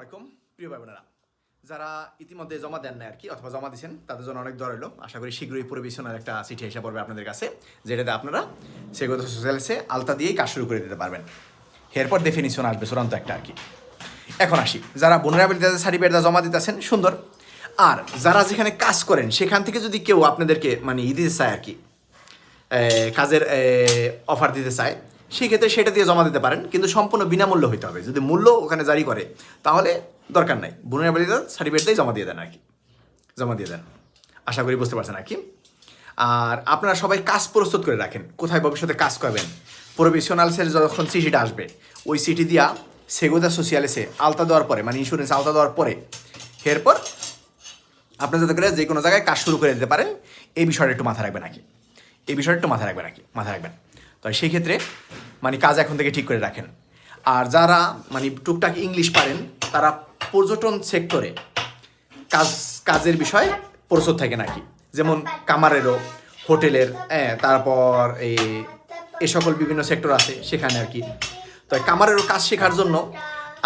আলাইকুম প্রিয় ভাই বোনেরা, যারা ইতিমধ্যে জমা দেন না আর কি অথবা জমা দিয়েছেন তাদের জন্য অনেক দর হলো। আশা করি শীঘ্রই পরিবেশনার একটা চিঠি এসে পড়বে আপনাদের কাছে, যেটাতে আপনারা সেগুলো সোশ্যালসে আলতা দিয়েই কাজ শুরু করে দিতে পারবেন। এরপর ডেফিনিশন আসবে চূড়ান্ত একটা আর কি। এখন আসি, যারা vulnerability সার্টিফিকেটটা জমা দিতেছেন সুন্দর, আর যারা যেখানে কাজ করেন সেখান থেকে যদি কেউ আপনাদেরকে মানে দিতে চায় আর কি, কাজের অফার দিতে চায়, সেক্ষেত্রে সেটা দিয়ে জমা দিতে পারেন, কিন্তু সম্পূর্ণ বিনামূল্য হইতে হবে। যদি মূল্য ওখানে জারি করে তাহলে দরকার নাই, vulnerability সার্টিফিকেটটাই জমা দিয়ে দেন আর কি, জমা দিয়ে দেন। আশা করি বুঝতে পারছেন আর কি। আর আপনারা সবাই কাজ প্রস্তুত করে রাখেন, কোথায় ভবিষ্যতে কাজ করবেন। প্রফেশনালসের যখন চিঠিটা আসবে, ওই চিঠি দিয়া সেগুদা সোশিয়ালেসে আলতা দেওয়ার পরে, মানে ইন্স্যুরেন্স আলতা দেওয়ার পরে, এরপর আপনার যাতে করে যে কোনো জায়গায় কাজ শুরু করে দিতে পারেন, এই বিষয়টা একটু মাথায় রাখবেন নাকি, এই বিষয়টা একটু মাথায় রাখবেন। তো সেই ক্ষেত্রে মানে কাজ এখন থেকে ঠিক করে রাখেন। আর যারা মানে টুকটাক ইংলিশ পারেন, তারা পর্যটন সেক্টরে কাজের বিষয়ে প্রস্তুত থাকে নাকি, যেমন কামারেরও, হোটেলের, তারপর এই সকল বিভিন্ন সেক্টর আছে সেখানে আর কি। তো কামারেরও কাজ শেখার জন্য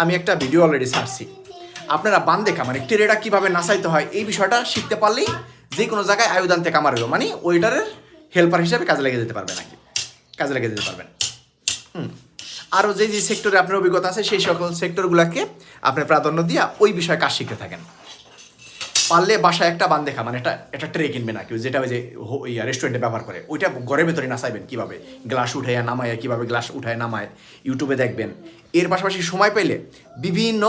আমি একটা ভিডিও অলরেডি ছাড়ছি। আপনারা বান্দেখা মানে টেরেটা কীভাবে নাচাইতে হয় এই বিষয়টা শিখতে পারলেই যে কোনো জায়গায় আয়ুদান্তে কামারেরও মানে ওয়েটারের হেল্পার হিসাবে কাজে লেগে যেতে পারবেন নাকি, কাজে লেগে যেতে পারবেন। আরও যে সেক্টরে আপনার অভিজ্ঞতা আছে সেই সকল সেক্টরগুলোকে আপনি প্রাধান্য দিয়ে ওই বিষয়ে কাজ শিখতে থাকেন। পারলে বাসায় একটা বান্দেখা মানে একটা ট্রে কিনবে না কেউ, যেটা ওই যে রেস্টুরেন্টে ব্যবহার করে, ওইটা ঘরের ভেতরে নাচাইবেন কীভাবে গ্লাস উঠাইয়া নামাইয়া, কীভাবে গ্লাস উঠায় নামায় ইউটিউবে দেখবেন। এর পাশাপাশি সময় পেলে বিভিন্ন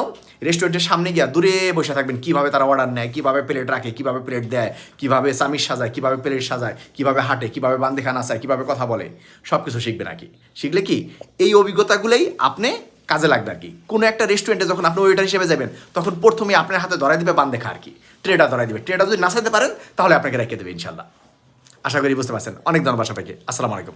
রেস্টুরেন্টের সামনে গিয়া দূরে বসে থাকবেন, কীভাবে তারা অর্ডার নেয়, কীভাবে প্লেট রাখে, কীভাবে প্লেট দেয়, কীভাবে চামিচ সাজায়, কীভাবে প্লেট সাজায়, কীভাবে হাঁটে, কীভাবে বান্দেখা নাচায়, কীভাবে কথা বলে, সব কিছু শিখবেন আর কি। শিখলে কি এই অভিজ্ঞতাগুলোই আপনি কাজে লাগবে আর কি। কোনো একটা রেস্টুরেন্টে যখন আপনি ওয়েটার হিসেবে যাবেন, তখন প্রথমে আপনার হাতে ধরাই দিবে বান্দেখা আর কি, ট্রেটা ধরাই দিবে। ট্রেটা যদি নাচাইতে পারেন তাহলে আপনাকে রেখে দেবে ইনশাল্লাহ। আশা করি বুঝতে পারছেন। অনেক ধন্যবাদ সবাইকে। আসসালামু আলাইকুম।